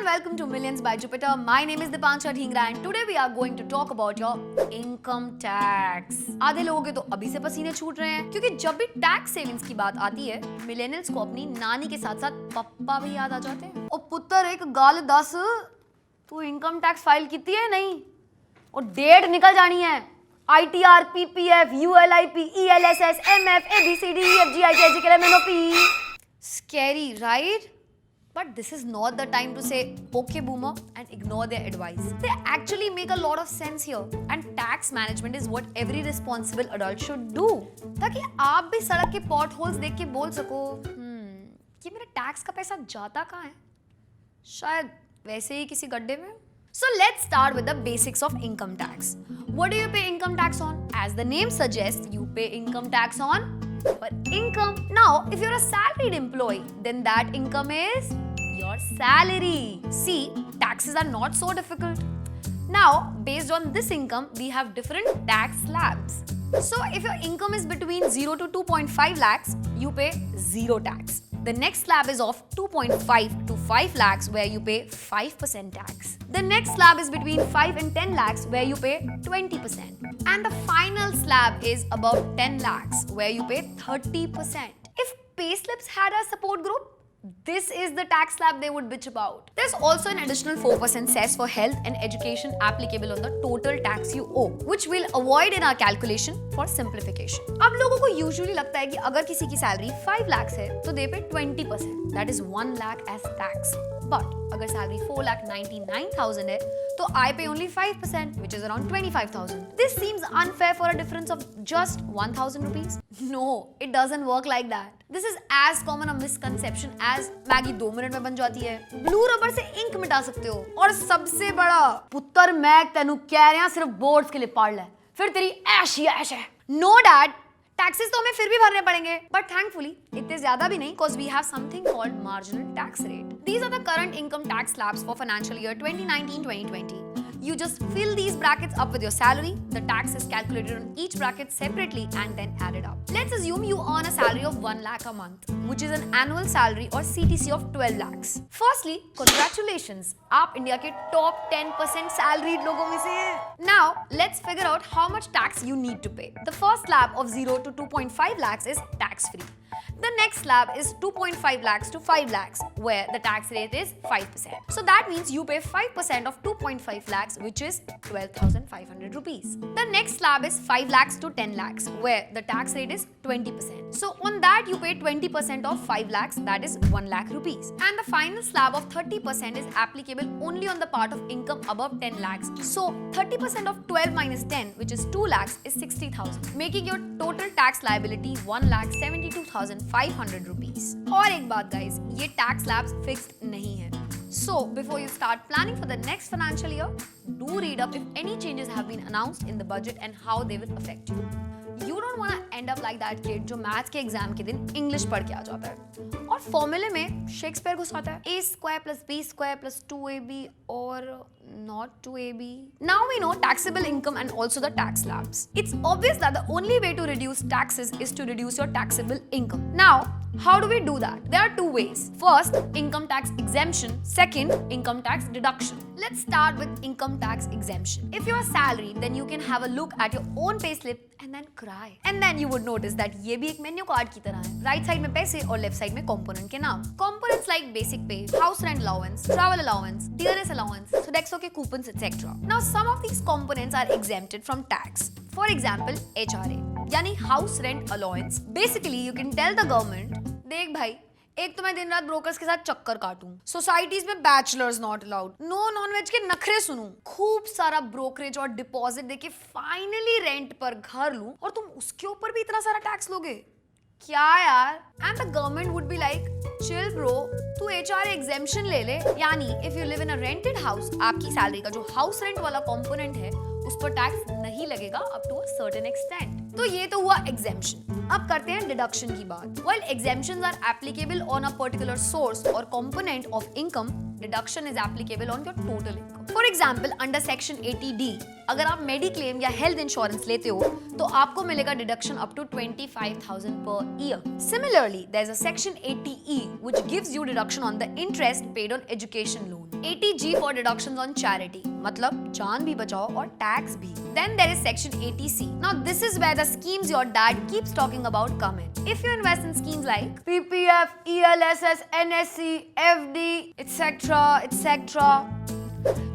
and welcome to Millions by Jupiter. My name is Dipansha Dhingra and today we are going to talk about your income tax. आधे लोगों के तो अभी से पसीने छूट रहे हैं क्योंकि जब भी टैक्स सेविंग्स की बात आती है मिलेनियल्स को अपनी नानी के साथ साथ पप्पा भी याद आ जाते हैं। और पुत्र एक गाल दस तू इनकम टैक्स फाइल की है नहीं और डेट निकल जानी है। ITR, PPF, ULIP, ELSS, MF, ABCD, EFG, IJK, MNOP. Scary, right? But this is not the time to say, okay boomer, and ignore their advice. They actually make a lot of sense here. And tax management is what every responsible adult should do. ताकि आप भी सड़क के potholes देख के बोल सको, कि मेरे टैक्स का पैसा जाता कहाँ है? शायद वैसे ही किसी गड्ढे में. So let's start with the basics of income tax. What do you pay income tax on? As the name suggests, you pay income tax on your income. Now, if you're a salaried employee, then that income is your salary. See, taxes are not so difficult. Now, based on this income, we have different tax slabs. So, if your income is between 0 to 2.5 lakhs, you pay 0 tax. The next slab is of 2.5 to 5 lakhs where you pay 5% tax. The next slab is between 5 and 10 lakhs where you pay 20%. And the final slab is above 10 lakhs where you pay 30%. If payslips had a support group, this is the tax slab they would bitch about. There's also an additional 4% cess for health and education applicable on the total tax you owe, which we'll avoid in our calculation for simplification. अब लोगों को usually लगता है कि अगर किसी की salary 5 lakhs है, तो they pay 20%. That is 1 lakh as tax. But अगर salary 4,99,000 है, तो I pay only 5%, which is around 25,000. This seems unfair for a difference of just 1,000 rupees. No, it doesn't work like that. This is as common a misconception as Maggi 2 minute में बन जाती है। Blue rubber से ink मिटा सकते हो। और सबसे बड़ा पुत्र मैं तेनू कह रहा सिर्फ बोर्ड्स के लिए पढ़ ले, फिर तेरी ऐश ही ऐश है। No dad, टैक्सेस तो हमें फिर भी भरने पड़ेंगे, but thankfully इतने ज्यादा भी नहीं, cause we have something called marginal tax rate. These are the current income tax slabs for financial year 2019-2020. You just fill these brackets up with your salary. The tax is calculated on each bracket separately and then added up. Let's assume you earn a salary of 1 lakh a month, which is an annual salary or CTC of 12 lakhs. Firstly, congratulations! आप India के top 10% salaried लोगों में से हैं. Now, let's figure out how much tax you need to pay. The first slab of 0 to 2.5 lakhs is tax-free. The next slab is 2.5 lakhs to 5 lakhs, where the tax rate is 5%. So that means you pay 5% of 2.5 lakhs, which is 12,500 rupees. The next slab is 5 lakhs to 10 lakhs, where the tax rate is 20%. So on that you pay 20% of 5 lakhs, that is 1 lakh rupees. And the final slab of 30% is applicable only on the part of income above 10 lakhs. So 30% of 12 minus 10, which is 2 lakhs, is 60,000, making your total tax liability 1,72,500 rupees. और एक बात guys, ये tax slabs fixed नहीं है. So before you start planning for the next financial year, do read up if any changes have been announced in the budget and how they will affect you. You don't want to end up like that kid जो maths के exam के दिन English पढ़ के आ जाता है और फॉर्मूले में शेक्सपियर घुसाता है a square plus b square plus 2ab और not 2ab. Now we know taxable income and also the tax slabs. It's obvious that the only way to reduce taxes is to reduce your taxable income. Now, how do we do that? There are two ways. First, income tax exemption. Second, income tax deduction. Let's start with income tax exemption. If you are salaried, then you can have a look at your own payslip and then cry. And then you would notice that ये भी एक menu card की तरह है. Right side में पैसे और left side में component के नाम. Components like basic pay, house rent allowance, travel allowance, dearness allowance, Sodexo के coupons, etc. Now some of these components are exempted from tax. For example, HRA, यानी house rent allowance. Basically, you can tell the government, देख भाई, एक तो मैं दिन रात brokers के साथ चक्कर काटूं, सोसाइटीज में bachelors not allowed, no non veg के नखरे सुनूं, खूब सारा ब्रोकरेज और डिपॉजिट देके फाइनली रेंट पर घर लूं और तुम उसके ऊपर भी इतना सारा टैक्स लोगे? क्या यार? And the government would be like, chill bro, तू HRA एग्जेम्पशन ले ले. यानी if you live in a rented house, आपकी सैलरी का जो हाउस रेंट वाला कंपोनेंट है उस पर टैक्स नहीं लगेगा up to a certain extent. तो ये तो हुआ एग्जेम्पशन. अब करते हैं डिडक्शन की बात. While exemptions are applicable on a particular source or component of income, deduction is applicable on your total income. For example, under section 80D, अगर आप मेडिक्लेम या हेल्थ इंश्योरेंस लेते हो तो आपको मिलेगा deduction up to 25,000 per year. Similarly, there is a section 80E which gives you deduction on the interest paid on education loan. 80G for deductions on charity, मतलब जान भी बचाओ और टैक्स भी. Then there is section 80C. Now this is where the schemes your dad keeps talking about come in. If you invest in schemes like PPF, ELSS, NSC, FD, etc.,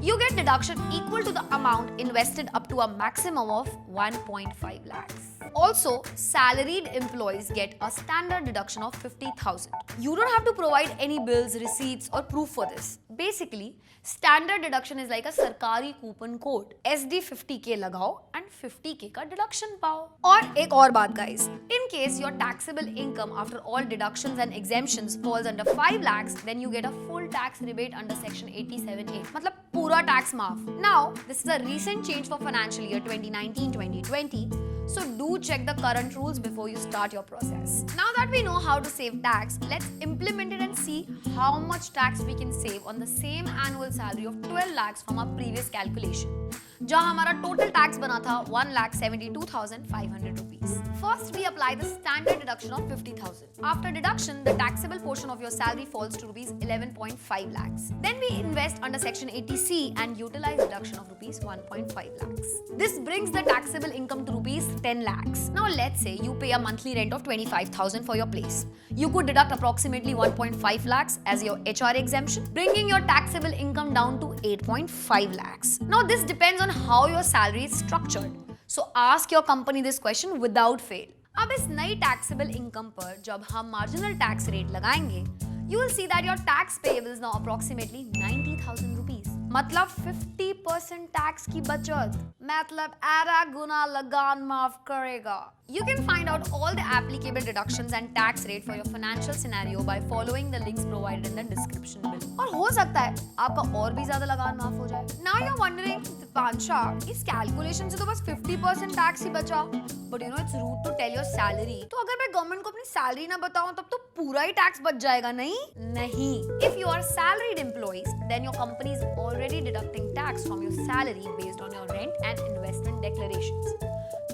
you get deduction equal to the amount invested up to a maximum of 1.5 lakhs. Also, salaried employees get a standard deduction of 50,000. You don't have to provide any bills, receipts or proof for this. Basically, standard deduction is like a सरकारी coupon code. SD 50K लगाओ and 50K का deduction पाओ. और एक और बात guys, in case your taxable income after all deductions and exemptions falls under 5 lakhs, then you get a full tax rebate under section 87A. मतलब पूरा tax माफ. Now, this is a recent change for financial year 2019-2020. So do check the current rules before you start your process. Now that we know how to save tax, let's implement it and see how much tax we can save on the same annual salary of 12 lakhs from our previous calculation. जहाँ हमारा total tax बना था 1,72,500 rupees. First, we apply the standard deduction of 50,000. After deduction, the taxable portion of your salary falls to rupees 11.5 lakhs. Then we invest under section 80C and utilize deduction of rupees 1.5 lakhs. This brings the taxable income to rupees 10 lakhs. Now let's say you pay a monthly rent of 25,000 for your place. You could deduct approximately 1.5 lakhs as your HR exemption, bringing your taxable income down to 8.5 lakhs. Now this depends on how your salary is structured. So ask your company this question without fail. अब इस नई taxable income पर जब हम marginal tax rate लगाएंगे, you will see that your tax payable is now approximately 90,000 rupees. मतलब 50% tax की बचत, मतलब आधा गुना लगान माफ करेगा. You can find out all the applicable deductions and tax rate for your financial scenario by following the links provided in the description below. और हो सकता है आपका और भी ज्यादा लगान माफ हो जाए. Now you're wondering, पांचा, इस कैलकुलेशन से तो बस 50% टैक्स ही बचा. But you know it's rude to tell your salary. तो अगर मैं गवर्नमेंट को अपनी सैलरी ना बताऊं तब तो पूरा ही टैक्स बच जाएगा नहीं? नहीं. If you are salaried employees, then your company is already deducting tax from your salary based on your rent and investment declarations.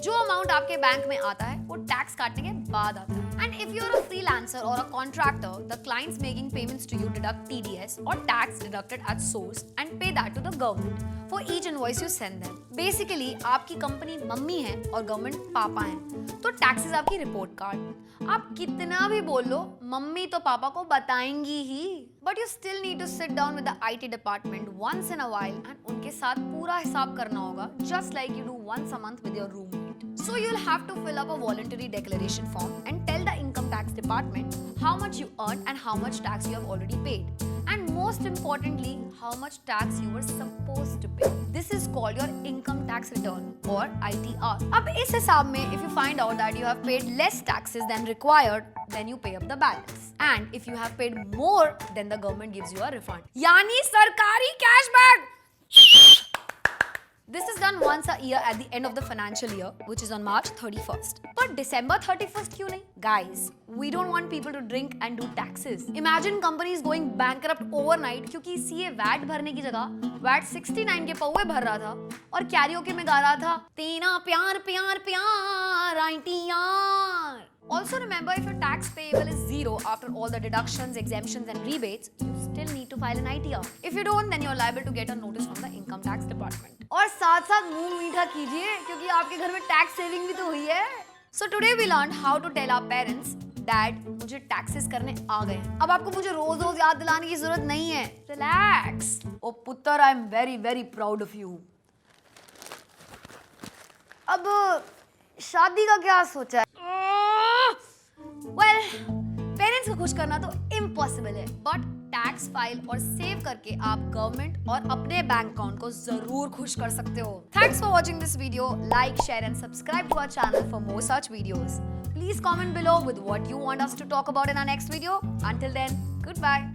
जो अमाउंट आपके बैंक में आता है वो टैक्स काटने के बाद आता है. And if you are a freelancer or a contractor, the clients making payments to you deduct TDS or tax deducted at source and pay that to the government for each invoice you send them. Basically, आपकी company mummy है और government पापा है, तो taxes आपकी report card. आप कितना भी बोल लो, मम्मी तो पापा को बताएंगी ही. But you still need to sit down with the IT department once in a while and उनके साथ पूरा हिसाब करना होगा, just like you do once a month with your roommate. So you'll have to fill up a voluntary declaration form and tell the income tax department how much you earned and how much tax you have already paid. And most importantly, how much tax you were supposed to pay. This is called your income tax return or ITR. अब इस हिसाब में if you find out that you have paid less taxes than required, then you pay up the balance. And if you have paid more, then the government gives you a refund. यानी सरकारी cashback. This is done once a year at the end of the financial year, which is on March 31st. But December 31st क्यों नहीं? Guys, we don't want people to drink and do taxes. Imagine companies going bankrupt overnight क्योंकि CA VAT भरने की जगह VAT 69 के पौवे भर रहा था और कैरियोके में गा रहा था तेरा प्यार प्यार प्यार ITR. Also remember, if your tax payable is zero after all the deductions, exemptions and rebates, you still need to file an ITR. If you don't, then you're liable to get a notice from the income tax department. और साथ साथ मुंह मीठा कीजिए क्योंकि आपके घर में टैक्स सेविंग भी तो हुई है. So today we learned how to tell our parents, Dad, मुझे टैक्सेस करने आ गए. अब आपको मुझे रोज रोज याद दिलाने की जरूरत नहीं है. Relax. ओ पुत्र, I am very very proud of you. अब शादी का क्या सोचा है? Well, पेरेंट्स को खुश करना तो इम्पॉसिबल है, बट टैक्स फाइल और सेव करके आप गवर्नमेंट और अपने बैंक अकाउंट को जरूर खुश कर सकते हो. Thanks for watching this video. Like, share and subscribe to our channel for more such videos. Please comment below with what you want us to talk about in our next video. Until then, goodbye.